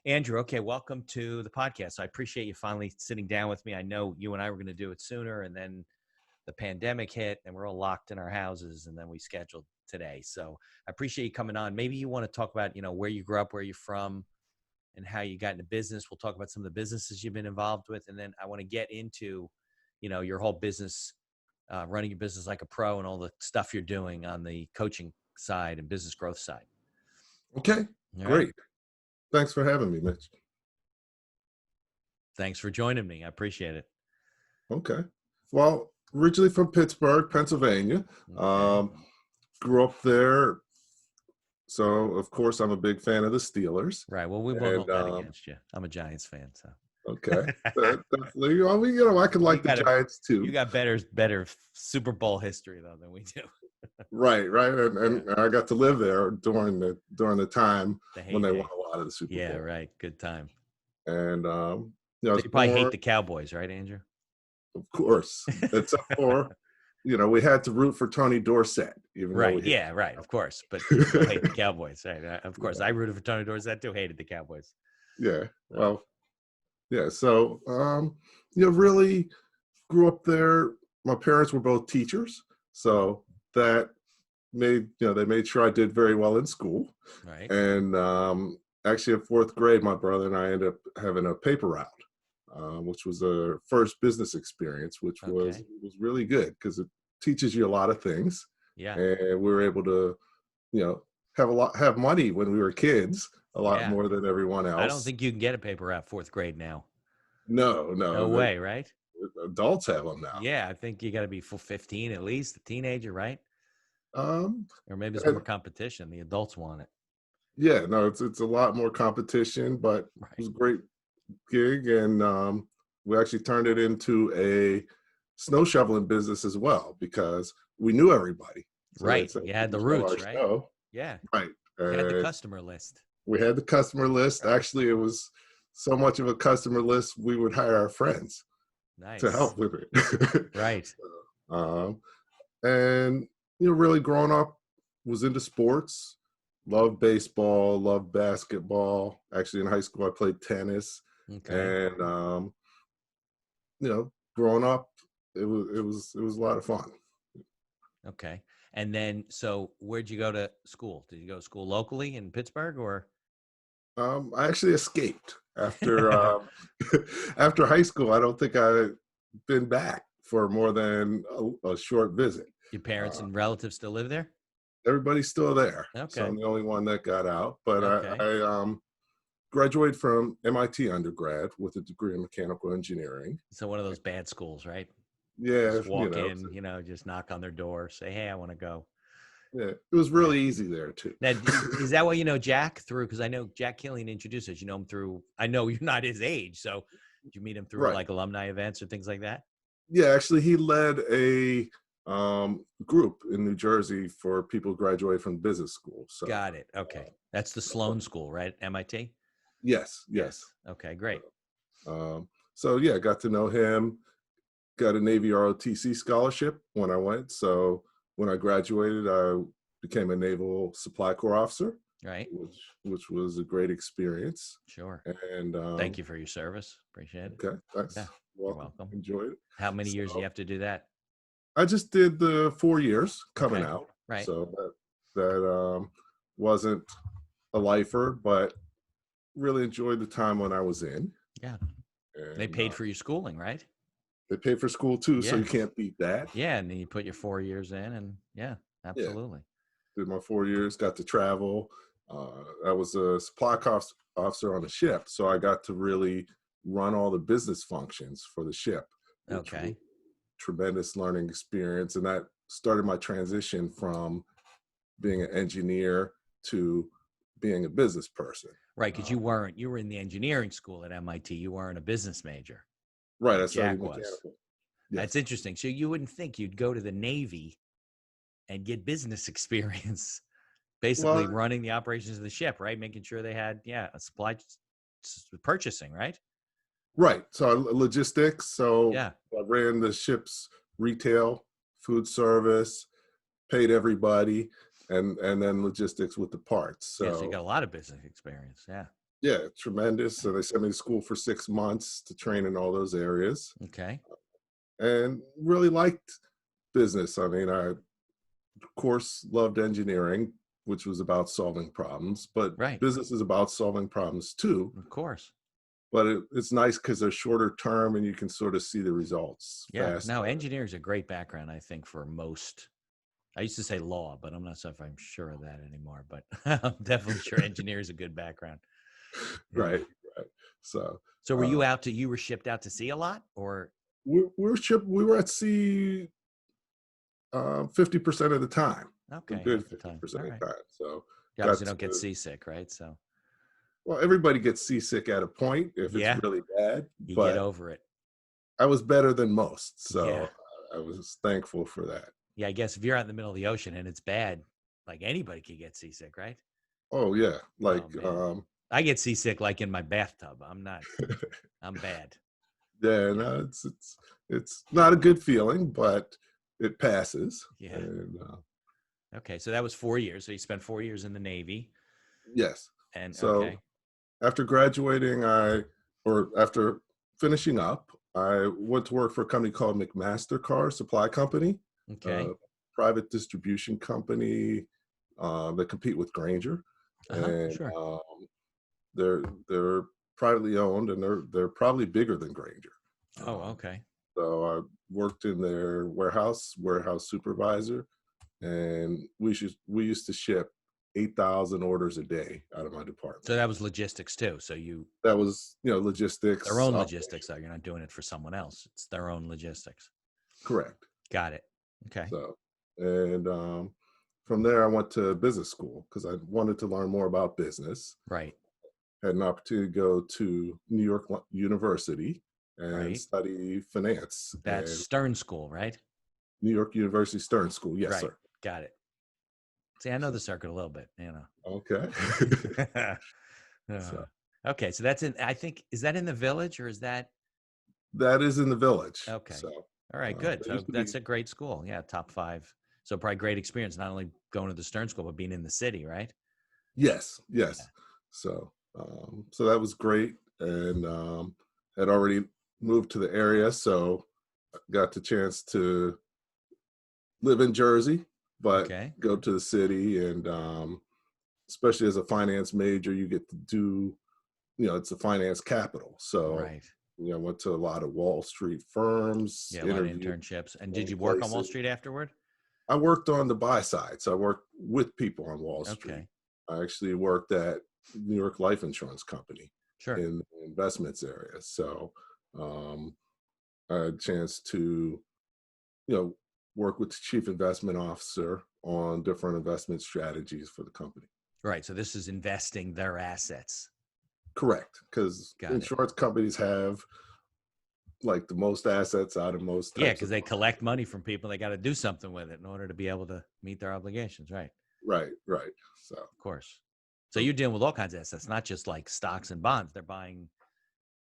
Andrew, okay, welcome to the podcast. I appreciate you finally sitting down with me. I know you and I were going to do it sooner, and then the pandemic hit, and we're all locked in our houses, and then we scheduled today. So I appreciate you coming on. Maybe you want to talk about, where you grew up, where you're from, and how you got into business. We'll talk about some of the businesses you've been involved with, and then I want to get into, your whole business, running your business like a pro, and all the stuff you're doing on the coaching side and business growth side. Okay, All right. great. Thanks for having me, Mitch. Thanks for joining me. I appreciate it. Okay. Well, originally from Pittsburgh, Pennsylvania. Okay. Grew up there. So, of course, I'm a big fan of the Steelers. Right. Well, we won't And, hold that against you. I'm a Giants fan, so. okay. Definitely. I mean, I could like the Giants You too. got better Super Bowl history though than we do. Right. And I got to live there during the time when they won a lot of the Super Bowl. Yeah, right. Good time. And, I So was you probably hate born, the Cowboys, right, Andrew? of course, except for, we had to root for Tony Dorsett, even though Right. we hated Yeah, right. Of course. But you still hate the Cowboys. Right. Of course. Yeah. I rooted for Tony Dorsett too, hated the Cowboys. Yeah. Well, yeah. So, really grew up there. My parents were both teachers, so that they made sure I did very well in school. Right. And actually, in fourth grade, my brother and I ended up having a paper route, which was a first business experience, which was really good because it teaches you a lot of things. Yeah. And we were able to, have money when we were kids, a lot more than everyone else. I don't think you can get a paper route fourth grade now. No way, right? Adults have them now. Yeah, I think you got to be 15 at least, a teenager, right? Or maybe it's more competition. The adults want it. Yeah, no, it's a lot more competition, but it was a great gig, and we actually turned it into a snow shoveling business as well because we knew everybody. So right, you had the roots, right? Snow. Yeah, right. You had the customer list. We had the customer list. Actually, it was so much of a customer list, we would hire our friends to help with it. Right. And really growing up, was into sports. Loved baseball, loved basketball. Actually, in high school, I played tennis. Okay. And growing up, it was a lot of fun. Okay. And then, so where'd you go to school? Did you go to school locally in Pittsburgh, or? I actually escaped after after high school. I don't think I've been back for more than a short visit. Your parents and relatives still live there? Everybody's still there. Okay. So I'm the only one that got out. But I graduated from MIT undergrad with a degree in mechanical engineering. So one of those bad schools, right? Yeah. Just walk in, just knock on their door, say, hey, I want to go. Yeah, it was really easy there too. Now, is that why you know Jack through? Because I know Jack Killian introduced us. You know him through, I know you're not his age. So did you meet him through like alumni events or things like that? Yeah, actually he led a group in New Jersey for people who graduate from business school. So got it. Okay. That's the Sloan School, right? MIT? Yes. Okay, great. So yeah, got to know him, got a Navy ROTC scholarship when I went. So when I graduated, I became a Naval Supply Corps officer. Right. Which was a great experience. Sure. And thank you for your service. Appreciate it. Okay. Thanks. Yeah. You're welcome. Enjoyed it. How many years do you have to do that? I just did the 4 years coming out. Right. So that wasn't a lifer, but really enjoyed the time when I was in. Yeah. And they paid for your schooling, right? They paid for school too, so you can't beat that. Yeah, and then you put your 4 years in, and yeah, absolutely. Did my 4 years, got to travel. I was a supply cost officer on the ship, so I got to really run all the business functions for the ship. Okay. Tremendous learning experience, and that started my transition from being an engineer to being a business person. Right, because you were in the engineering school at MIT. You weren't a business major. Right, that's Jack was. Yes. That's interesting. So you wouldn't think you'd go to the Navy and get business experience, basically running the operations of the ship, right? Making sure they had, a supply purchasing, right? Right. So logistics. So I ran the ship's retail, food service, paid everybody, and then logistics with the parts. So you got a lot of business experience. Yeah. Yeah, tremendous. So they sent me to school for 6 months to train in all those areas, Okay. and really liked business. I mean, I, of course, loved engineering, which was about solving problems, but Right. business is about solving problems too. Of course. But it's nice because they're shorter term and you can sort of see the results Yeah. No, faster. engineering is a great background, I think, for most. I used to say law, but I'm not sure if I'm sure of that anymore. But I'm definitely sure engineer is a good background. Yeah. Right, right. So So were uh, you were shipped out to sea a lot or? we were at sea 50% of the time, a Okay. good Half the time. 50% All of right. the time. So You got obviously don't get to, seasick, right? So well, everybody gets seasick at a point if it's yeah, really bad, you get but over it. I was better than most. Yeah. So I was thankful for that. Yeah. I guess if you're out in the middle of the ocean and it's bad, like anybody could get seasick, right? Oh, yeah. Oh Like, man. I get seasick like in my bathtub. I'm bad. yeah, Yeah. no, it's not a good feeling, but it passes. Yeah. And Okay. So that was 4 years. So you spent 4 years in the Navy. yes. And So okay. after graduating, or after finishing up, I went to work for a company called McMaster Car Supply Company, a Okay. private distribution company that compete with Granger, Uh-huh. and Sure. they're privately owned, and they're probably bigger than Granger. Oh, Um, okay. so I worked in their warehouse supervisor, and we used to ship 8,000 orders a day out of my So department. that was logistics too. So you That was, their logistics. own logistics though. You're not doing it for someone else. It's their own logistics. Correct. Got it. Okay. So, and from there, I went to business school because I wanted to learn more about business. Right. Had an opportunity to go to New York University and Right. study finance That's and Stern School, right? New York University Stern School. Yes, Right. sir. Got it. See, I know So, the circuit a little bit, okay. Uh, So okay. So that's in, I think, is that in the village or is that? that is in the village. Okay. So All right. Good. there So used to be, that's a great school. Yeah. Top five. So probably great experience, not only going to the Stern School, but being in the city, right? yes, Yeah. yes. So so that was great, and had already moved to the area, so got the chance to live in Jersey, but Okay. go to the city. And especially as a finance major, you get to do, it's a finance capital. So, Right. I went to a lot of Wall Street firms, Yeah. A lot of interviewed internships. And did in you work on Wall places. Street afterward? I worked on the buy side. So I worked with people on Wall Street. Okay. I actually worked at New York Life Insurance Company Sure. in the investments area. So um, I had a chance to, you know, work with the chief investment officer on different investment strategies for the company. Right. So this is investing their assets. Correct, because Got it. insurance companies have like the most assets out of most Yeah. types Because of they clients. collect money from people. They got to do something with it in order to be able to meet their obligations. Right. Right, right. So, Of course. So so you're dealing with all kinds of assets, not just like stocks and bonds. They're buying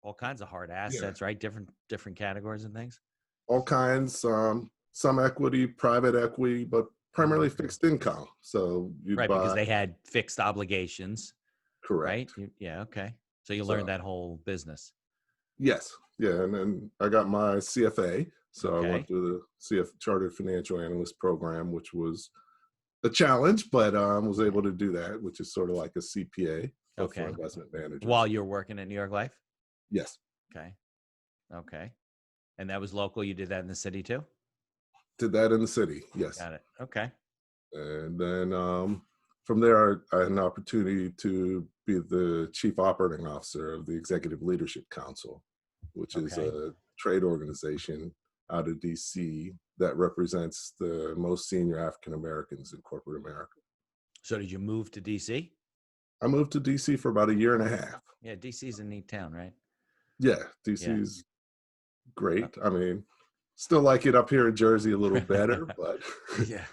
all kinds of hard yeah, assets, right? Different categories and things. all kinds, some equity, private equity, but primarily Hmm. fixed income. So you'd Right. Because buy, they had fixed obligations, right? correct. Yeah. Okay. So you learned So that whole business. yes, yeah, and then I got my CFA. So I went Okay. through the Chartered Financial Analyst program, which was a challenge, but was Yeah. able to do that, which is sort of like a CPA, but for Okay. investment While managers. you're working at New York Life. Yes, Okay. Okay. And that was local. You did that in the city too? did that in the city. Yes, Got it. Okay. and then from there, I had an opportunity to be the chief operating officer of the Executive Leadership Council, which is Okay. a trade organization out of DC that represents the most senior African Americans in corporate America. So did you move to DC? I moved to DC for about a year and a half. Yeah. DC's a neat town, right? Yeah, Yeah. DC's great. I mean, still like it up here in Jersey a little better, but Yeah.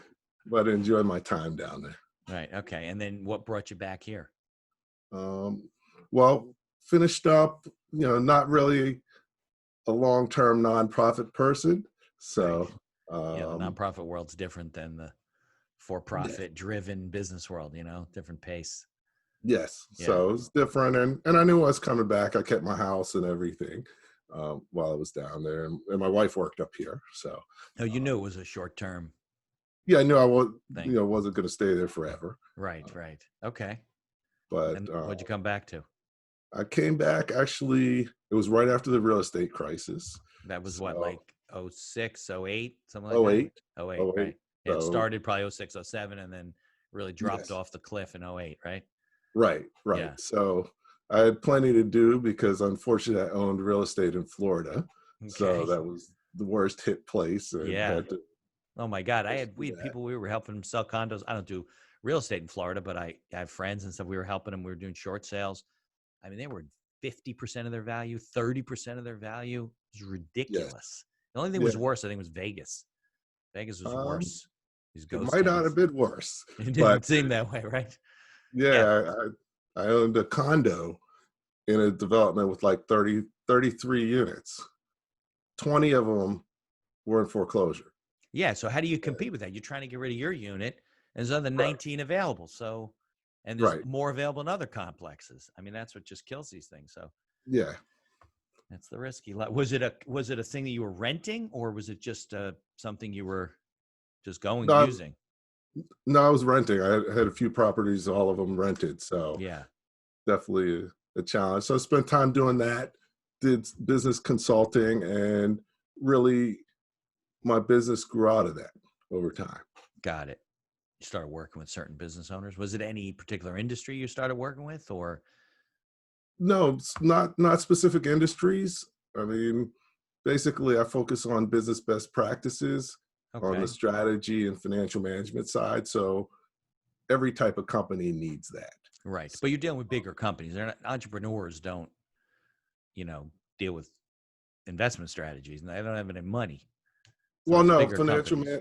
but enjoy my time down there. Right. Okay. And then what brought you back here? Um, well, finished up, not really a long-term nonprofit person. Right. So, Yeah. The um, nonprofit world's different than the yeah, for-profit driven business world, different pace. Yes. Yeah. So it's different. And I knew I was coming back. I kept my house and everything while I was down there. And my wife worked up here. So, Oh, you knew it um, was a short-term yeah, I knew I was, thing. wasn't going to stay there forever. Right, Uh, right. Okay. but And what'd you come back to? I came back actually, it was right after the real estate crisis. That was what, So, like oh 06, oh 08, something like oh that? 08, Oh 08, oh 08. right. Yeah, it So, started probably oh 06, oh 07, and then really dropped yes. off the cliff in oh 08, right? Right, right. Yeah. So I had plenty to do because unfortunately I owned real estate in Florida. So Okay. that was the worst hit place and Yeah. had to Oh my God. We do had that. people, we were helping them sell condos. I don't do real estate in Florida, but I have friends and stuff. We were helping them. We were doing short sales. I mean, they were 50% of their value, 30% of their value. It was Yes. ridiculous. The only thing was Yeah. worse, I think, was Vegas. Vegas was Um, worse. These it ghost might not have towns. been worse, It but didn't seem that way, right? Yeah. yeah, I owned a condo in a development with like 33 units. 20 of them were in foreclosure. Yeah. So how do you Yeah, compete with that? You're trying to get rid of your unit, and there's other right, 19 available. So, and there's right. more available in other complexes. I mean, that's what just kills these things. So Yeah. that's the risky. Was it a thing that you were renting, or was it just something you were just going No, using? no, I was renting. I had a few properties, all of them rented. So Yeah. definitely a challenge. So I spent time doing that, did business consulting, and really my business grew out of that over time. Got it. You started working with certain business owners. Was it any particular industry you started working with, or No, it's not specific industries. I mean, basically, I focus on business best practices on the okay, strategy and financial management side. So every type of company needs that. right? So, But you're dealing with bigger companies. They're not, entrepreneurs don't, you know, deal with investment strategies, and they don't have any money. So well, it's no, bigger companies.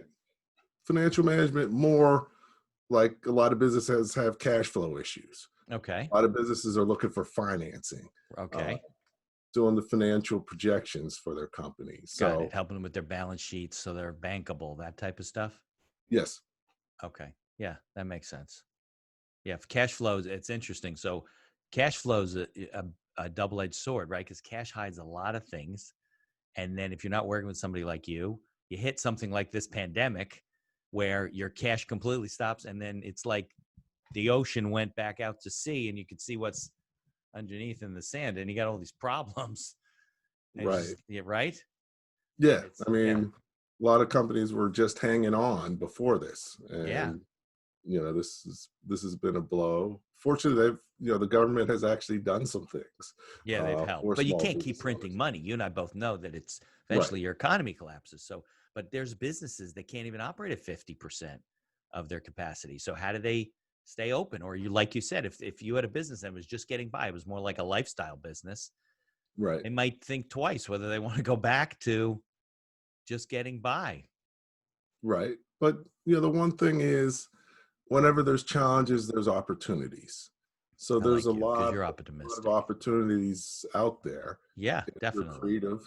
financial management more like a lot of businesses have cash flow issues. Okay, A lot of businesses are looking for financing, uh, okay, doing the financial projections for their company. got it. So, Helping them with their balance sheets so they're bankable, that type of stuff. yes, Okay, yeah, that makes sense. Yeah, for cash flows, it's interesting. So cash flows a double-edged sword, right? Because cash hides a lot of things. And then if you're not working with somebody like you hit something like this pandemic where your cash completely stops, and then it's like the ocean went back out to sea and you could see what's underneath in the sand, and you got all these problems. And it's right. just, yeah, right? Yeah. It's, I yeah, mean, a lot of companies were just hanging on before this. yeah, And, this has been a blow. Fortunately, the government has actually done some things yeah, they've helped. for But you small can't keep business printing owners. money. You and I both know that it's Right. eventually your economy collapses. So, but there's businesses that can't even operate at 50% of their capacity. So how do they stay open? Or you, like you said, if you had a business that was just getting by, it was more like a lifestyle business, Right. they might think twice whether they want to go back to just getting by. Right. But, the one thing is, whenever there's challenges, there's opportunities. So I there's a like you because lot, you're a lot of optimistic. opportunities out there Yeah, if you're definitely. creative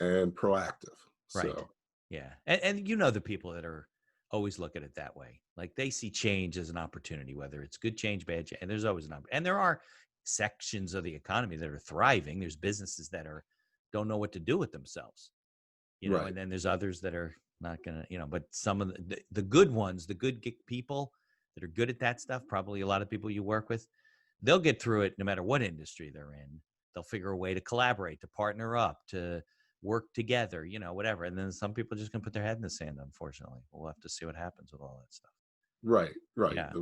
and proactive. Right. So, Yeah. And you know the people that are always look at it that way. Like they see change as an opportunity, whether it's good change, bad change. And there's always an opportunity. And there are sections of the economy that are thriving. There's businesses that are don't know what to do with themselves, right. and then there's others that are not gonna, but some of the good ones, the good people that are good at that stuff, probably a lot of people you work with, they'll get through it no matter what industry they're in. They'll figure a way to collaborate, to partner up, to work together, whatever. And then some people just gonna put their head in the sand, unfortunately. We'll have to see what happens with all that stuff. Right. Right. Yeah.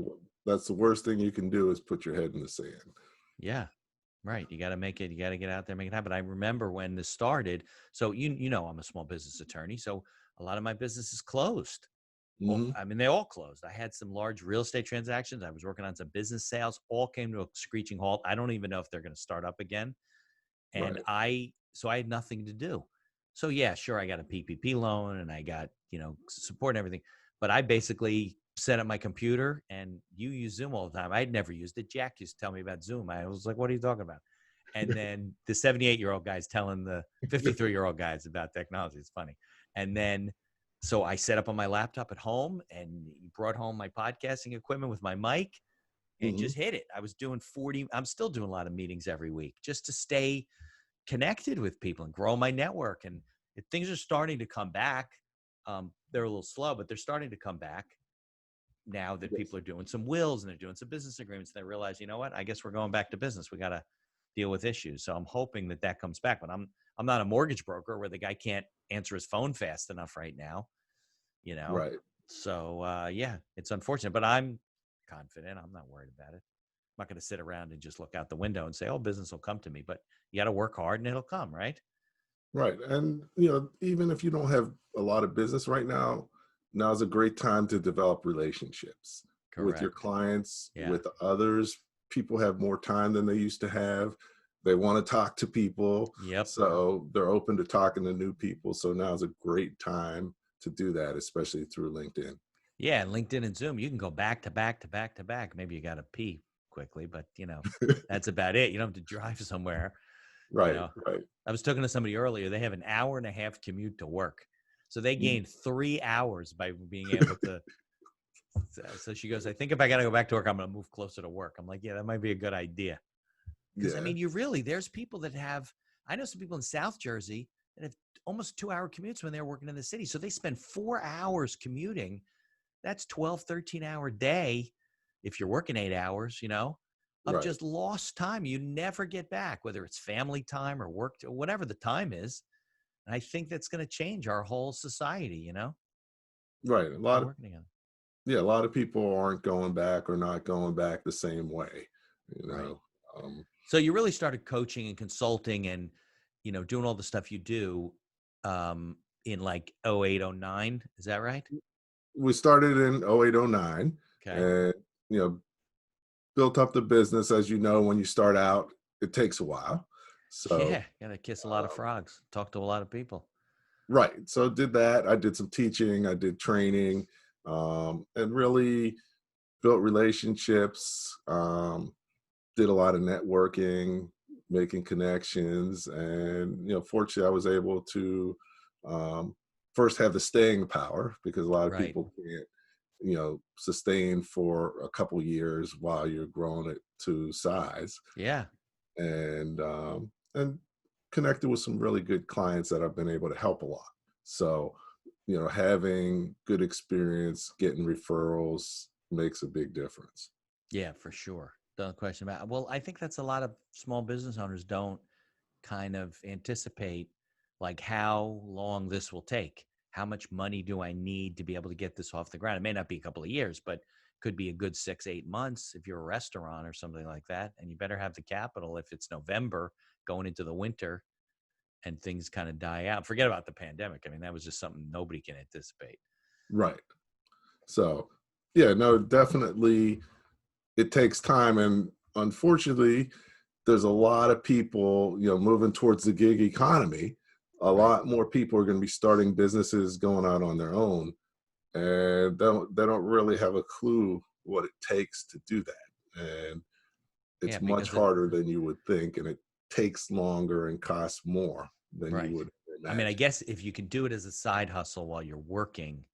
That's the worst thing you can do is put your head in the sand. Yeah. Right. You got to make it, you got to get out there, make it happen. I remember when this started. So, I'm a small business attorney. So a lot of my businesses closed. Well, Hmm. I mean, they all closed. I had some large real estate transactions. I was working on some business sales, all came to a screeching halt. I don't even know if they're going to start up again. And Right. so I had nothing to do. So yeah, sure, I got a PPP loan and I got, support and everything. But I basically set up my computer, and you use Zoom all the time. I'd never used it. Jack used to tell me about Zoom. I was like, what are you talking about? And then the 78-year-old guy's telling the 53-year-old guys about technology. It's funny. And then, so I set up on my laptop at home and brought home my podcasting equipment with my mic. and just hit it. I was doing 40. I'm still doing a lot of meetings every week just to stay connected with people and grow my network. And if things are starting to come back, they're a little slow, but they're starting to come back now that Yes. people are doing some wills and they're doing some business agreements. They realize, you know what, I guess we're going back to business. We got to deal with issues. So I'm hoping that that comes back, but I'm not a mortgage broker where the guy can't answer his phone fast enough right now, you know? Right. So yeah, it's unfortunate, but I'm confident. I'm not worried about it. I'm not going to sit around and just look out the window and say, oh, business will come to me, but you got to work hard and it'll come, right? Right. And, even if you don't have a lot of business right now, now's a great time to develop relationships with your Correct. clients, Yeah. with others. People have more time than they used to have. They want to talk to people. Yep. So they're open to talking to new people. So now's a great time to do that, especially through LinkedIn. Yeah. LinkedIn and Zoom, you can go back to back to back to back. Maybe you got to pee quickly, but that's about it. You don't have to drive somewhere. You Right. know, Right. I was talking to somebody earlier. They have an hour and a half commute to work. So they Mhm. gained 3 hours by being able to. So she goes, I think if I got to go back to work, I'm going to move closer to work. I'm like, yeah, that might be a good idea. Because I Yeah. mean, there's people that have, I know some people in South Jersey that have almost 2 hour commutes when they're working in the city. So they spend 4 hours commuting. That's 12, 13 hour day. If you're working 8 hours, of Right. just lost time. You never get back, whether it's family time or work, or whatever the time is. And I think that's going to change our whole society, Right. all working together. A lot of people aren't going back or not going back the same way, you Right. know. Um, So you really started coaching and consulting and, doing all the stuff you do in like 08, 09. Is that right? we started in 08, 09, Okay. and, you know, built up the business. As you know, when you start out, it takes a while. So, Yeah. Got to kiss a lot of frogs, talk to a lot of people. right. So did that. I did some teaching, I did training, and really built relationships, did a lot of networking, making connections. And, fortunately, I was able to um, first have the staying power, because a lot of Right. people can't, sustain for a couple years while you're growing it to size. Yeah. And connected with some really good clients that I've been able to help a lot. So, having good experience, getting referrals makes a big difference. Yeah, for sure. No question about it. Well, I think that's a lot of small business owners don't kind of anticipate like how long this will take. How much money do I need to be able to get this off the ground? It may not be a couple of years, but could be a good 6, 8 months if you're a restaurant or something like that. And you better have the capital if it's November going into the winter and things kind of die out. Forget about the pandemic. I mean, that was just something nobody can anticipate. Right. So, yeah, no, definitely it takes time. And unfortunately, there's a lot of people, moving towards the gig economy. A Right. lot more people are going to be starting businesses, going out on their own, and they don't really have a clue what it takes to do that. And Yeah, it's much because it, harder than you would think, and it takes longer and costs more than you right. would I mean, I imagine. guess if you can do it as a side hustle while you're working,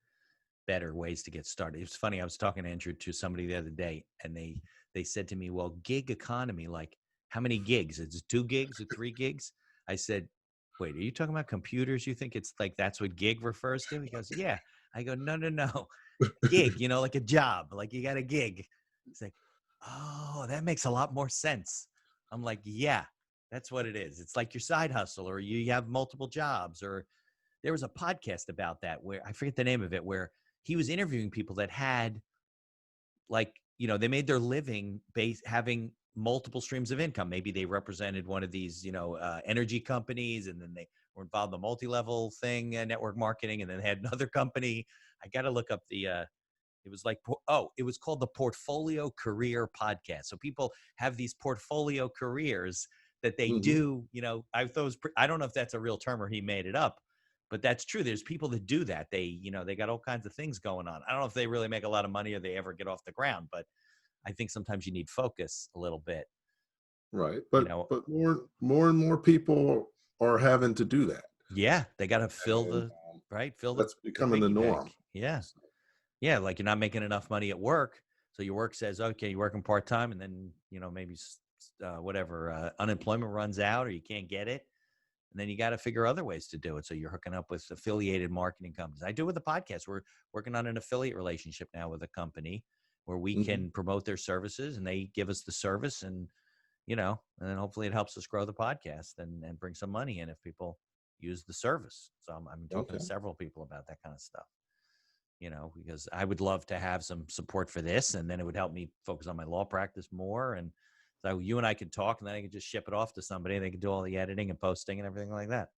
better ways to get started. It was funny. I was talking to Andrew to somebody the other day, and they said to me, "Well, gig economy, like how many gigs? Is it 2 gigs or 3 gigs?" I said, "Wait, are you talking about computers? You think it's like that's what gig refers to?" He goes, "Yeah." I go, "No, no, no, gig. Like a job, like you got a gig." He's like, "Oh, that makes a lot more sense." I'm like, "Yeah, that's what it is. It's like your side hustle, or you have multiple jobs, or." There was a podcast about that where I forget the name of it, where he was interviewing people that had like, they made their living having multiple streams of income. Maybe they represented one of these, energy companies, and then they were involved in the multi-level thing, network marketing, and then they had another company. I got to look up it was like, it was called the Portfolio Career Podcast. So people have these portfolio careers that they Hmm. do, I thought I don't know if that's a real term or he made it up, but that's true. There's people that do that. They got all kinds of things going on. I don't know if they really make a lot of money or they ever get off the ground, but I think sometimes you need focus a little bit, Right. you But know. more and more people are having to do that, Yeah, they got to and fill the that's the becoming the piggy norm. bank. Yeah. Yeah, like you're not making enough money at work, So your work says, okay, you're working part-time, and then, maybe unemployment runs out or you can't get it. And then you got to figure other ways to do it. So you're hooking up with affiliated marketing companies. I do with the podcast. We're working on an affiliate relationship now with a company where we can promote their services and they give us the service, and, and then hopefully it helps us grow the podcast and bring some money in if people use the service. So I'm talking to several people about that kind of stuff, because I would love to have some support for this, and then it would help me focus on my law practice more. And so you and I could talk, and then I could just ship it off to somebody, and they could do all the editing and posting and everything like that.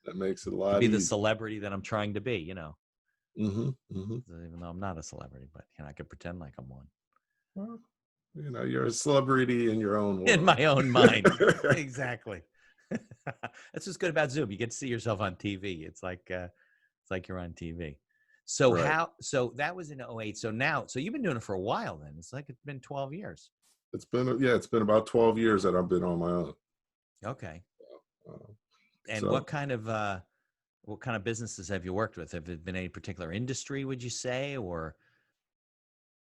That makes it a To lot be the easier. celebrity that I'm trying to be, Even though I'm not a celebrity, but I could pretend like I'm one. Well, you're a celebrity in your own world. In my own mind. Exactly. That's what's good about Zoom. You get to see yourself on TV. It's like you're on TV. So Right. so that was in 2008. So you've been doing it for a while then. It's like it's been 12 years. It's been about 12 years that I've been on my own. Okay. Uh, And so what kind of businesses have you worked with? Have it been any particular industry, would you say, or?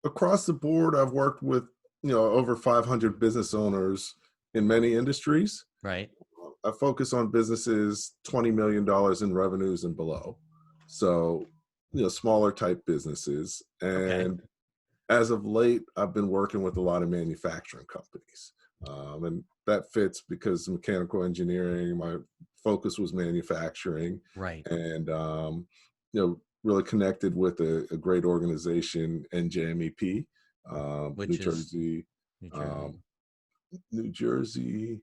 across the board, I've worked with, over 500 business owners in many industries. Right. I focus on businesses $20 million in revenues and below. So, smaller type businesses. And as of late, I've been working with a lot of manufacturing companies. And that fits because mechanical engineering, my focus was manufacturing. Right. And, really connected with a great organization, NJMEP, Which is New New Jersey. New Jersey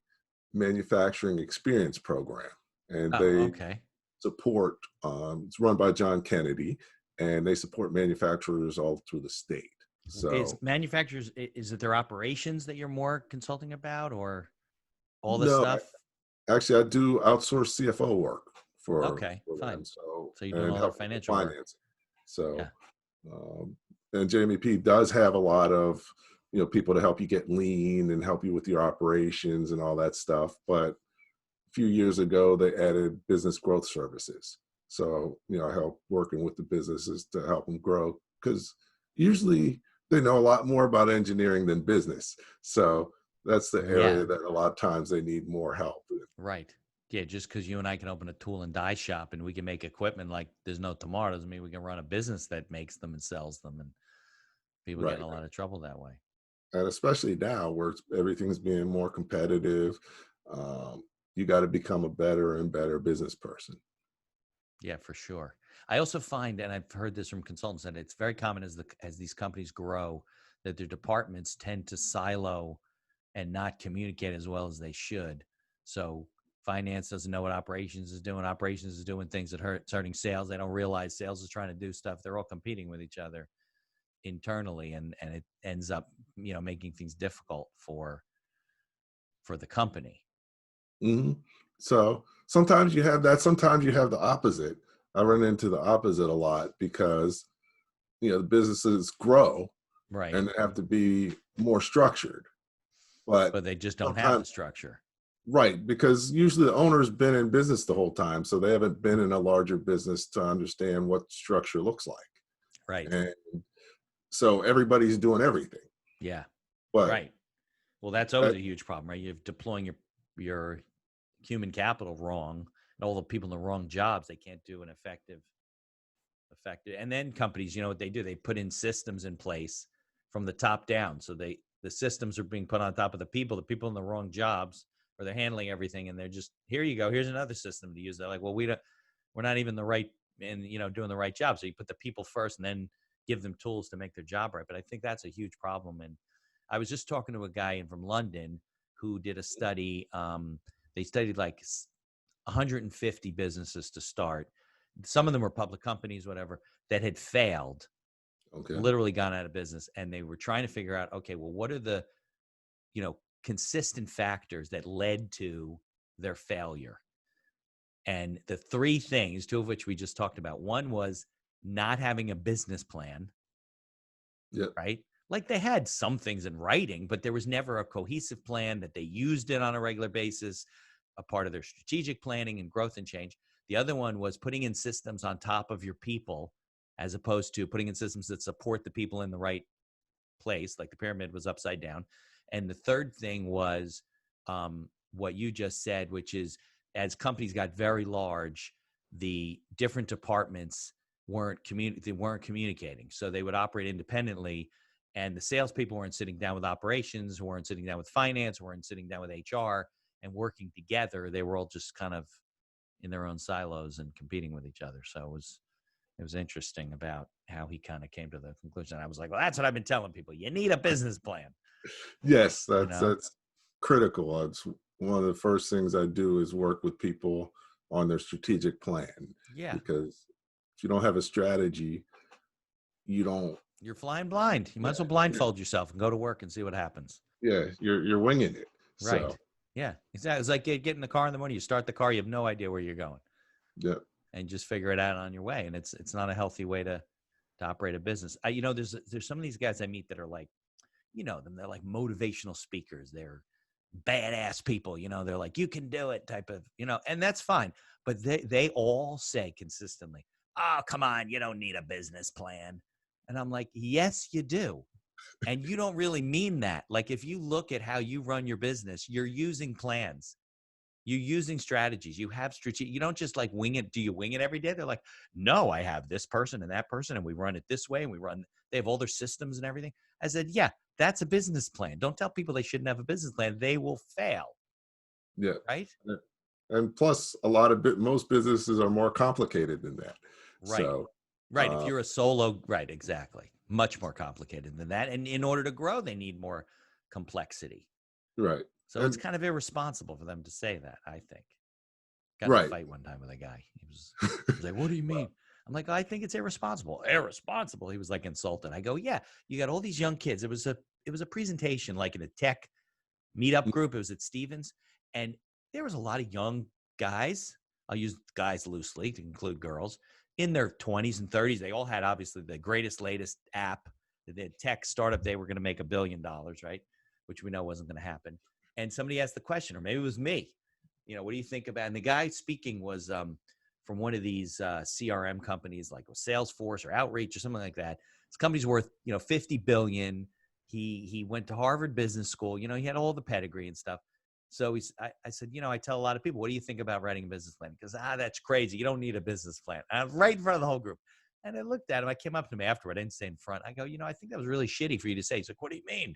Manufacturing Experience Program. And they support, it's run by John Kennedy, and they support manufacturers all through the state. So is manufacturers, is it their operations that you're more consulting about, or all the no, stuff? actually, I do outsource CFO work for fine. them. So you're doing all their financial financing. work. So, and JMEP does have a lot of, people to help you get lean and help you with your operations and all that stuff. But a few years ago, they added business growth services. So, I help working with the businesses to help them grow, because usually they know a lot more about engineering than business. So that's the area that a lot of times they need more help with. Right. Yeah, just because you and I can open a tool and die shop and we can make equipment like there's no tomorrow doesn't mean we can run a business that makes them and sells them, and people get in a lot of trouble that way. And especially now where everything's being more competitive, you got to become a better and better business person. Yeah, for sure. I also find, and I've heard this from consultants, that it's very common as these companies grow, that their departments tend to silo and not communicate as well as they should. So finance doesn't know what operations is doing. Operations is doing things that it's hurting sales. They don't realize sales is trying to do stuff. They're all competing with each other internally, and it ends up, making things difficult for the company. So sometimes you have that. Sometimes you have the opposite. I run into the opposite a lot because, the businesses grow, right, and they have to be more structured. But they just don't have the structure. Right, because usually the owner's been in business the whole time, so they haven't been in a larger business to understand what structure looks like. Right. And so everybody's doing everything. Yeah. But right. Well, that's always a huge problem, right? You're deploying your human capital wrong, and all the people in the wrong jobs, they can't do an effective. And then companies, what they do? They put in systems in place from the top down. So the systems are being put on top of the people in the wrong jobs, or they're handling everything, and they're just, here you go, here's another system to use. They're like, well, we're not even the right, and doing the right job. So you put the people first and then give them tools to make their job right. But I think that's a huge problem. And I was just talking to a guy from London who did a study. They studied like 150 businesses to start. Some of them were public companies, whatever, that had failed, literally gone out of business. And they were trying to figure out, okay, well, what are the, consistent factors that led to their failure? And the three things, two of which we just talked about. One was not having a business plan. Right? Like they had some things in writing, but there was never a cohesive plan that they used it on a regular basis, a part of their strategic planning and growth and change. The other one was putting in systems on top of your people, as opposed to putting in systems that support the people in the right place, like the pyramid was upside down. And the third thing was what you just said, which is as companies got very large, the different departments weren't communicating. So they would operate independently, and the salespeople weren't sitting down with operations, weren't sitting down with finance, weren't sitting down with HR and working together. They were all just kind of in their own silos and competing with each other. So it was interesting about how he kind of came to the conclusion. I was like, well, that's what I've been telling people. You need a business plan. Yes, You know? that's critical. It's one of the first things I do is work with people on their strategic plan, Yeah. because if you don't have a strategy, you don't. You're flying blind. You might Yeah, as well blindfold yourself and go to work and see what happens. yeah, you're winging it. Right. So Yeah, exactly. It's like get in the car in the morning. You start the car. You have no idea where you're going, yeah, and just figure it out on your way. And it's not a healthy way to operate a business. There's some of these guys I meet that are like, them. They're like motivational speakers. They're badass people. They're like, you can do it type of, and that's fine. But they all say consistently, oh, come on, you don't need a business plan. And I'm like, yes, you do. And you don't really mean that. Like, if you look at how you run your business, you're using plans. You're using strategies. You have strategy. You don't just like wing it. Do you wing it every day? They're like, no, I have this person and that person, and we run it this way, and they have all their systems and everything. I said, yeah, that's a business plan. Don't tell people they shouldn't have a business plan. They will fail. yeah. Right? And plus, most businesses are more complicated than that. Right. So, Right. If you're a solo, right, exactly. Much more complicated than that. And in order to grow, they need more complexity. right. So it's kind of irresponsible for them to say that, I think. Got in a Right. fight one time with a guy. He was like, what do you mean? I'm like, I think it's irresponsible. Irresponsible. He was like insulted. I go, yeah, you got all these young kids. It was a presentation like in a tech meetup group. It was at Stevens. And there was a lot of young guys. I'll use guys loosely to include girls in their 20s and 30s. They all had obviously the greatest, latest app. The tech startup, they were going to make $1 billion, right? Which we know wasn't going to happen. And somebody asked the question, or maybe it was me, what do you think about? And the guy speaking was from one of these CRM companies, like Salesforce or Outreach or something like that. This company's worth, 50 billion. He went to Harvard Business School. He had all the pedigree and stuff. So I said, I tell a lot of people, what do you think about writing a business plan? Because, that's crazy. You don't need a business plan. And I'm right in front of the whole group. And I looked at him. I came up to him afterward. I didn't say in front. I go, I think that was really shitty for you to say. He's like, what do you mean?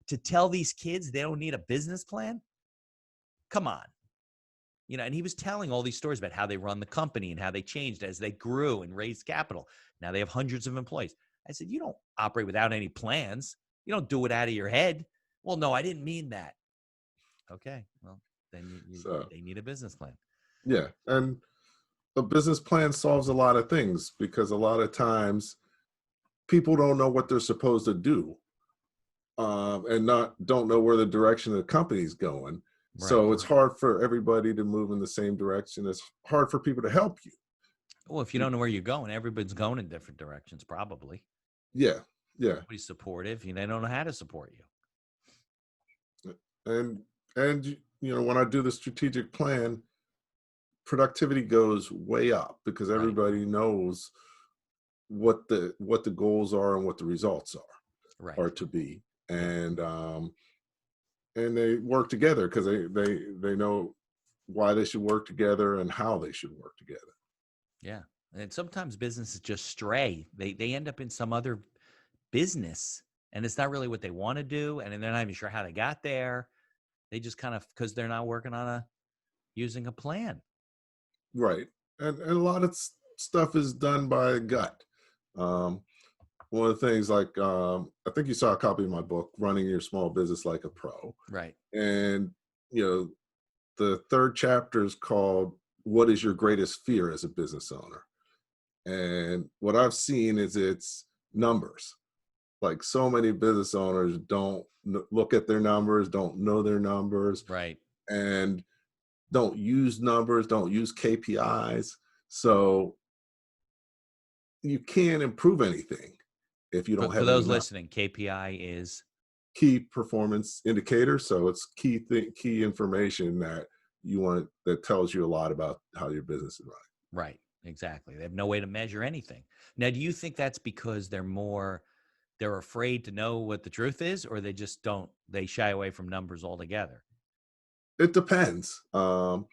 To tell these kids they don't need a business plan? Come on. And he was telling all these stories about how they run the company and how they changed as they grew and raised capital. Now they have hundreds of employees. I said, you don't operate without any plans. You don't do it out of your head. Well, no, I didn't mean that. Okay, well, then they need a business plan. Yeah. And a business plan solves a lot of things, because a lot of times people don't know what they're supposed to do, and don't know where the direction of the company's going. Right. So it's hard for everybody to move in the same direction. It's hard for people to help you. Well, if you don't know where you're going, everybody's going in different directions, probably. Yeah. Yeah. Nobody's supportive. They don't know how to support you. And when I do the strategic plan, productivity goes way up, because everybody knows what the goals are and what the results are to be. And and they work together because they know why they should work together and how they should work together. Yeah. And sometimes businesses just stray. They end up in some other business, and it's not really what they want to do, and they're not even sure how they got there. They just kind of, because they're not working on using a plan. Right. And a lot of stuff is done by gut. One of the things, like, I think you saw a copy of my book, Running Your Small Business Like a Pro. Right. And, the third chapter is called What is Your Greatest Fear as a Business Owner? And what I've seen is it's numbers. Like, so many business owners don't look at their numbers, don't know their numbers. Right. And don't use numbers, don't use KPIs. So you can't improve anything if you don't have. For those listening, KPI is key performance indicator. So it's key information that you want, that tells you a lot about how your business is running. Right. Exactly. They have no way to measure anything. Now, do you think that's because they're they're afraid to know what the truth is, or they shy away from numbers altogether? It depends. You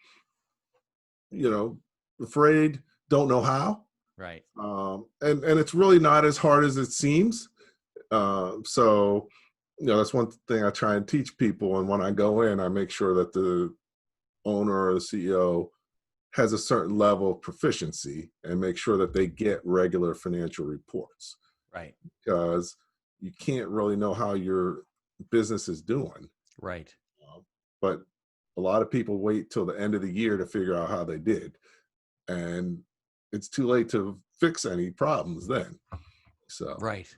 know, afraid, don't know how. Right. And it's really not as hard as it seems. So, that's one thing I try and teach people. And when I go in, I make sure that the owner or the CEO has a certain level of proficiency and make sure that they get regular financial reports, Right. because you can't really know how your business is doing. Right. But a lot of people wait till the end of the year to figure out how they did. And it's too late to fix any problems then. So, Right.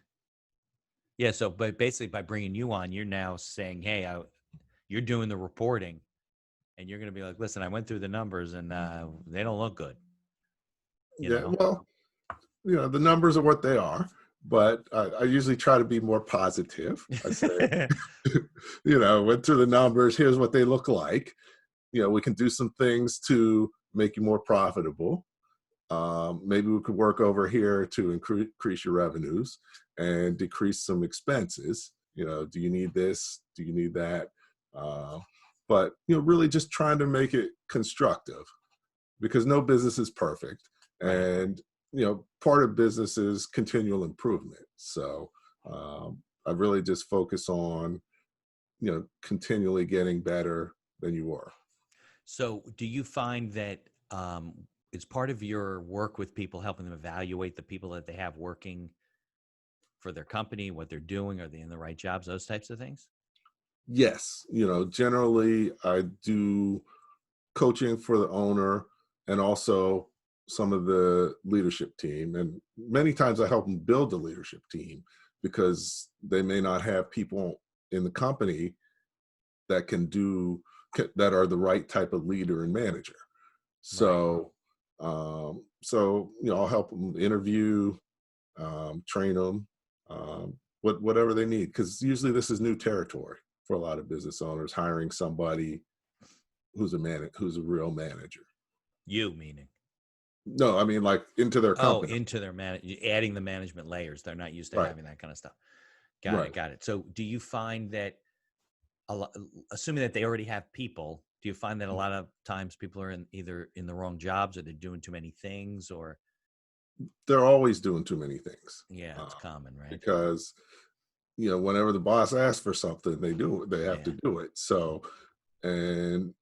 Yeah. So, but basically, by bringing you on, you're now saying, "Hey, you're doing the reporting, and you're going to be like, listen, I went through the numbers, and they don't look good." You yeah, know. well, the numbers are what they are, but I usually try to be more positive. I say, went through the numbers, here's what they look like. We can do some things to make you more profitable. Maybe we could work over here to increase your revenues and decrease some expenses. Do you need this? Do you need that? But really just trying to make it constructive, because no business is perfect. Right. And part of business is continual improvement. So I really just focus on continually getting better than you were. So, do you find that it's part of your work with people, helping them evaluate the people that they have working for their company, what they're doing, are they in the right jobs, those types of things? Yes, generally I do coaching for the owner and also some of the leadership team. And many times I help them build the leadership team, because they may not have people in the company that that are the right type of leader and manager. Right. I'll help them interview, train them, whatever they need, because usually this is new territory for a lot of business owners, hiring somebody who's a real manager. You meaning? No, I mean like into their Oh, company. into their adding the management layers. They're not used to Right. having that kind of stuff. Got it. Right. Got it. So, do you find that assuming that they already have people, do you find that a lot of times people are either in the wrong jobs, or they're doing too many things, or They're always doing too many things, yeah, it's common, right? because whenever the boss asks for something, they have to Yeah. do it. So, and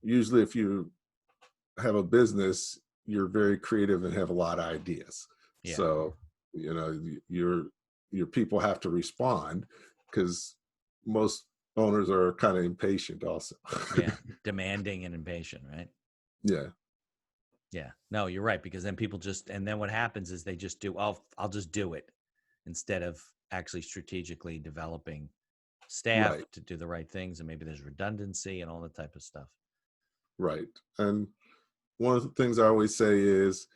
usually if you have a business, you're very creative and have a lot of ideas. Yeah. So, your people have to respond, because most owners are kind of impatient also. Yeah. Demanding and impatient, right? Yeah. Yeah. No, you're right, because then people and then what happens is they just do, I'll just do it, instead of actually strategically developing staff Right. to do the right things, and maybe there's redundancy and all that type of stuff. Right. And one of the things I always say is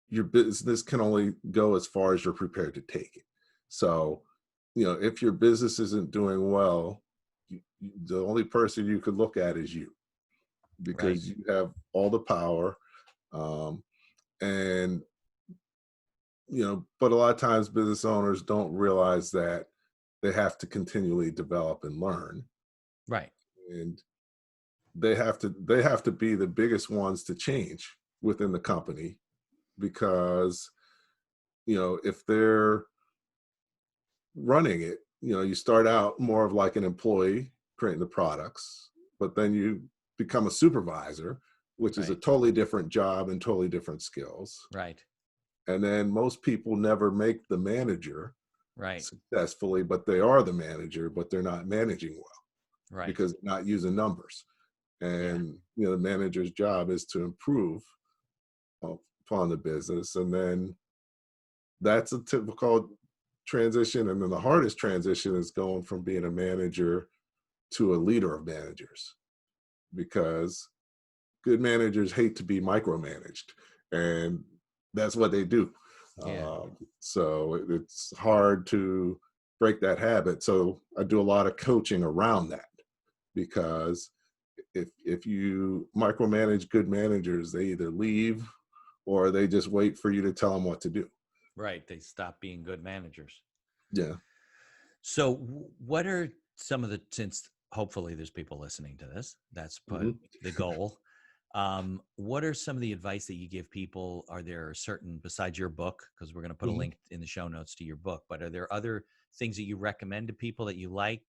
your business can only go as far as you're prepared to take it. So, if your business isn't doing well, the only person you could look at is you, Right. because you have all the power. Um, and, but a lot of times business owners don't realize that they have to continually develop and learn. Right. And they have to be the biggest ones to change within the company, because if they're running it, you start out more of like an employee creating the products, but then you become a supervisor, which is a Right. totally different job and totally different skills. Right. And then most people never make the manager Right. successfully, but they are the manager, but they're not managing well, Right. because they're not using numbers. Yeah. And the manager's job is to improve upon the business. And then that's a typical transition. And then the hardest transition is going from being a manager to a leader of managers, because good managers hate to be micromanaged, and that's what they do. Yeah. So it's hard to break that habit. So I do a lot of coaching around that, because if you micromanage good managers, they either leave or they just wait for you to tell them what to do. Right. They stop being good managers. Yeah. So what are some of the, since hopefully there's people listening to this, that's Mhm. the goal. What are some of the advice that you give people? Are there certain, besides your book, because we're going to put a Mhm. link in the show notes to your book, but are there other things that you recommend to people that you like,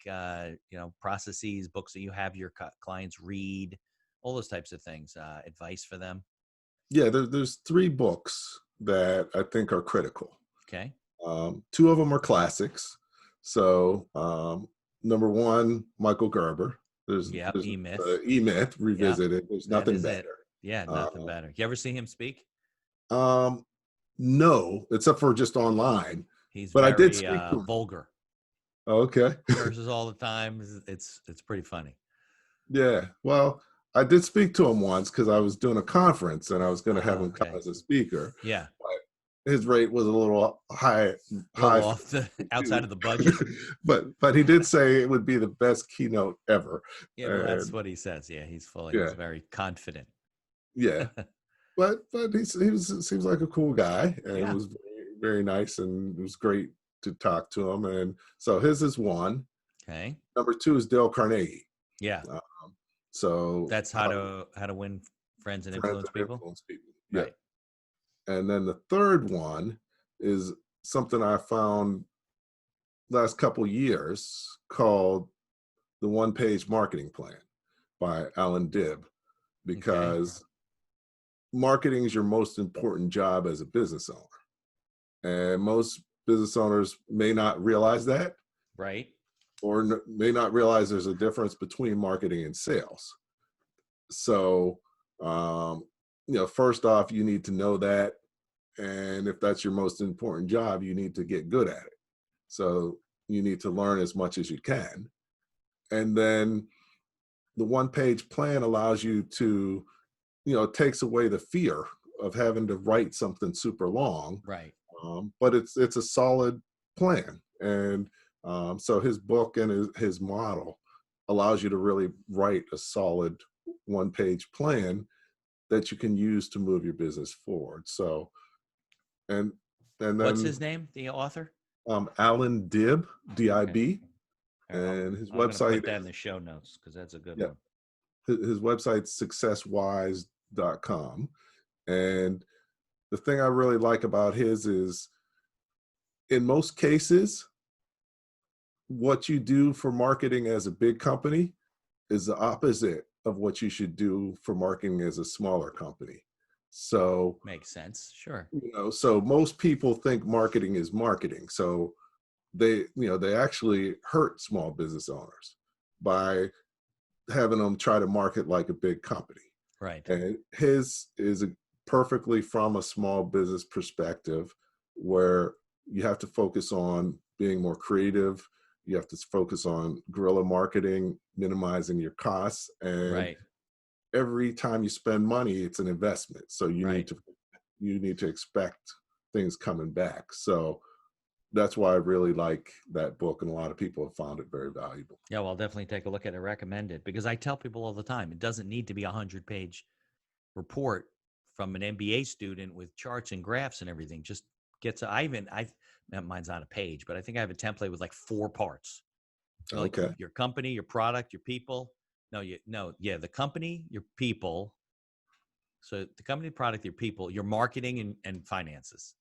processes, books that you have your clients read, all those types of things, advice for them? Yeah, there's 3 books that I think are critical. Okay. 2 of them are classics. So, number 1, Michael Gerber. Yep. There's E-Myth. E-Myth Yep. Revisited. There's That nothing is it. better. Yeah. Uh, Nothing better. You ever see him speak? um, no, except for just online. He's But I did very speak to him. vulgar, Okay. curses all the time. It's pretty funny. Yeah. Well, I did speak to him once because I was doing a conference and I was going to have Oh, him come okay. as a speaker. Yeah. But his rate was a little A little high for off the me outside too. of the budget. But he did say it would be the best keynote ever. Yeah, well, that's And what he says. Yeah, he's yeah, very confident. yeah. But seems like a cool guy, and it Yeah. was very, very nice, and it was great to talk to him. And so his is one. Okay. Number 2 is Dale Carnegie. Yeah. Um, so That's how to win friends and friends influence and people. influence people. Yeah. Right. And then the third one is something I found last couple years called the One Page Marketing Plan by Alan Dibb, Okay. because marketing is your most important job as a business owner. And most business owners may not realize that, Right. or may not realize there's a difference between marketing and sales. So, um, first off, you need to know that. And if that's your most important job, you need to get good at it. So you need to learn as much as you can. And then the one page plan allows you to, it takes away the fear of having to write something super long. Right. But it's a solid plan. And so his book and his model allows you to really write a solid one page plan that you can use to move your business forward. So, and and What's then his name? The author? Alan Dibb, Okay. DIB, All right, and his I'm gonna put website that in is, the show notes because that's a good yeah, one. his website's successwise.com. And the thing I really like about his is, in most cases, what you do for marketing as a big company is the opposite of what you should do for marketing as a smaller company. So, Makes sense. Sure. so most people think marketing is marketing. So they actually hurt small business owners by having them try to market like a big company. Right. And his is perfectly from a small business perspective, where you have to focus on being more creative. You have to focus on guerrilla marketing, minimizing your costs. And Right. every time you spend money, it's an investment. So Right. you need to expect things coming back. So that's why I really like that book. And a lot of people have found it very valuable. Yeah, well, I'll definitely take a look at it. Recommend it because I tell people all the time it doesn't need to be 100-page report from an MBA student with charts and graphs and everything. Just get to mine's not a page, but I think I have a template with like 4 parts. Like Okay. your company, your product, your people. Yeah, the company, your people. So the company, product, your people, your marketing and finances.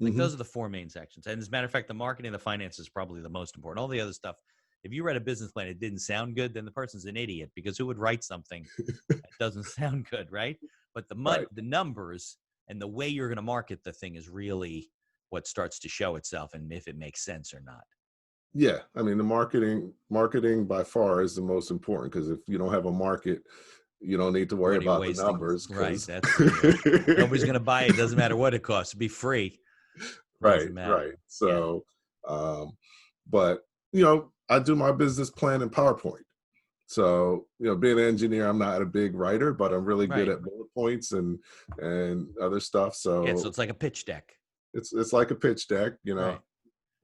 Like Hmm. those are the 4 main sections. And as a matter of fact, the marketing and the finances is probably the most important. All the other stuff, if you read a business plan, it didn't sound good, then the person's an idiot because who would write something that doesn't sound good, right? But Right. the numbers and the way you're going to market the thing is really what starts to show itself and if it makes sense or not. Yeah. I mean, the marketing by far is the most important, because if you don't have a market, you don't need to worry What are you about the wasting? numbers, Right. because That's the deal. Nobody's going to buy it. Doesn't matter what it costs. It'd be free. right, Doesn't matter. right. Yeah. So, um, but I do my business plan in PowerPoint. So, being an engineer, I'm not a big writer, but I'm really good Right. at bullet points and other stuff. Yeah. So So it's like a pitch deck. it's like a pitch deck. Right.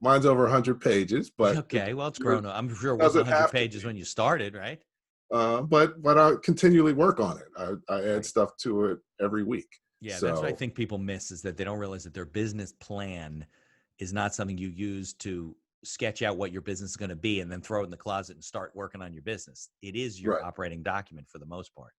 Mine's over 100 pages, but Okay. Well, it's grown up. I'm sure it wasn't doesn't 100 have to pages be. when you started, right? But I continually work on it. I add Right. stuff to it every week. Yeah. That's what I So think people miss is that they don't realize that their business plan is not something you use to sketch out what your business is going to be and then throw it in the closet and start working on your business. It is your Right. operating document for the most part.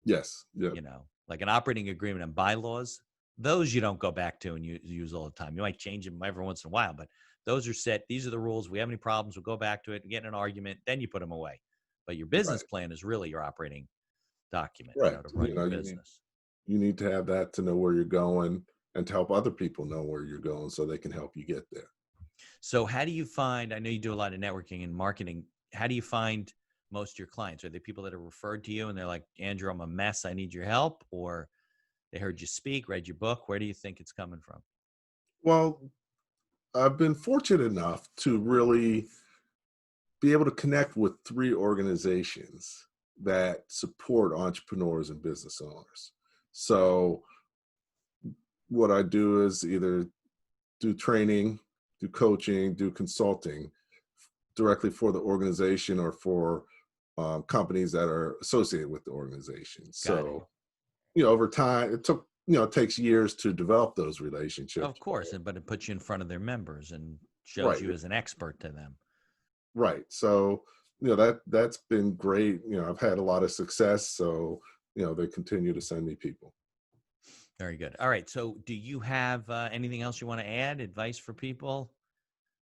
Yes. Yeah. Like an operating agreement and bylaws, those you don't go back to and use all the time. You might change them every once in a while, but those are set. These are the rules. We have any problems, we'll go back to it and get in an argument, then you put them away. But your business Right. plan is really your operating document, Right. to run your business. You need to have that to know where you're going and to help other people know where you're going so they can help you get there. So how do you find, I know you do a lot of networking and marketing. How do you find most of your clients? Are they people that are referred to you and they're like, Andrew, I'm a mess, I need your help? Or they heard you speak, read your book? Where do you think it's coming from? Well, I've been fortunate enough to really be able to connect with 3 organizations that support entrepreneurs and business owners. So what I do is either do training, do coaching, do consulting directly for the organization or for companies that are associated with the organization. Got it. So, over time, it takes years to develop those relationships. Of course, but it puts you in front of their members and shows Right, you as an expert to them. right. So, that's been great. I've had a lot of success. So, they continue to send me people. Very good. All right. So do you have anything else you want to add? Advice for people?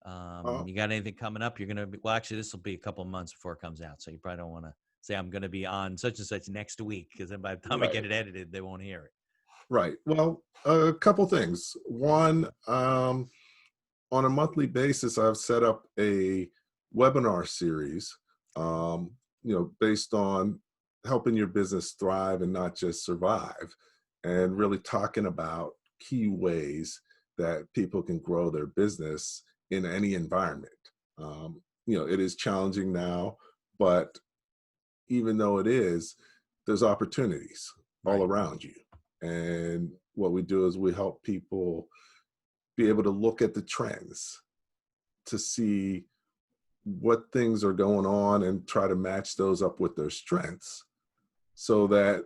Uh, You got anything coming up? You're going to be, well, actually, this will be a couple of months before it comes out. So you probably don't want to say, I'm going to be on such and such next week, because then by the time I right, get it edited, they won't hear it. right. Well, a couple things. One, on a monthly basis, I've set up a webinar series, based on helping your business thrive and not just survive, and really talking about key ways that people can grow their business in any environment. It is challenging now, but even though it is, there's opportunities all Right. around you. And what we do is we help people be able to look at the trends to see what things are going on and try to match those up with their strengths so that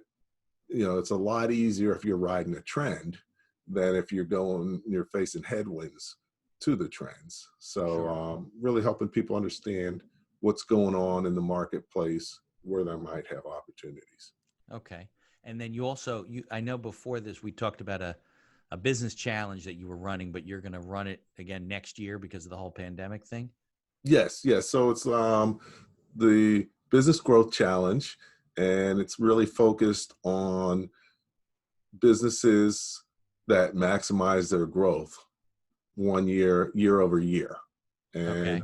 it's a lot easier if you're riding a trend than if you're facing headwinds to the trends. So Sure. really helping people understand what's going on in the marketplace where they might have opportunities. Okay. And then I know before this, we talked about a business challenge that you were running, but you're going to run it again next year because of the whole pandemic thing. Yes, yes. So it's the Business Growth Challenge, and it's really focused on businesses that maximize their growth year over year. And Okay.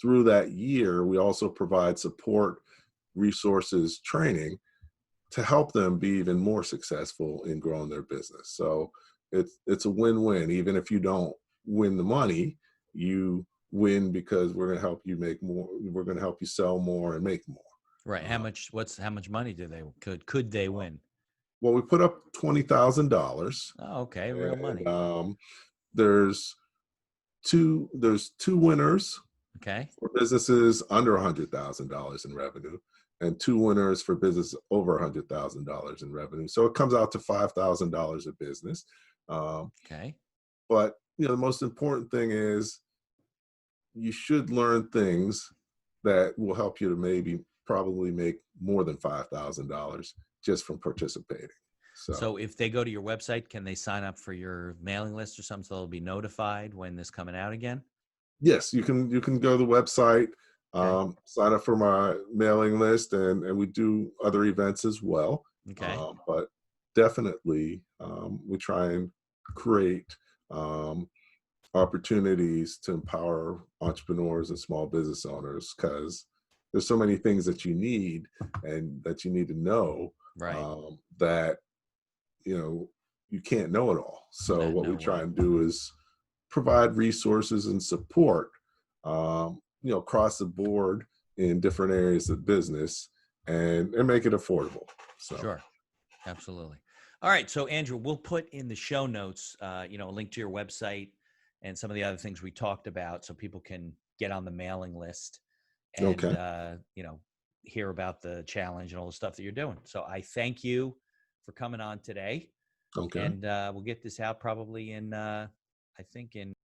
through that year, we also provide support, resources, training to help them be even more successful in growing their business. So it's a win-win. Even if you don't win the money, you win because we're going to help you make more. We're going to help you sell more and make more. Right. Uh, How much money could they win? well, we put up $20,000, Oh, okay. Real and money. there's two winners Okay. for businesses under $100,000 in revenue, and two winners for business over $100,000 in revenue. So it comes out to $5,000 a business. Um, Okay. but the most important thing is you should learn things that will help you to probably make more than $5,000 just from participating. So So if they go to your website, can they sign up for your mailing list or something so they'll be notified when this coming out again? yes, you can go to the website, Okay. sign up for my mailing list, and we do other events as well. Okay. But definitely, we try and create um, opportunities to empower entrepreneurs and small business owners, because there's so many things that you need and that you need to know, Right. that you can't know it all. So what we No try way. and do is provide resources and support, across the board in different areas of business, and make it affordable. So, Sure. Absolutely. All right. So Andrew, we'll put in the show notes, a link to your website and some of the other things we talked about so people can get on the mailing list and, okay, hear about the challenge and all the stuff that you're doing. So I thank you for coming on today, okay. and we'll get this out probably in, I think in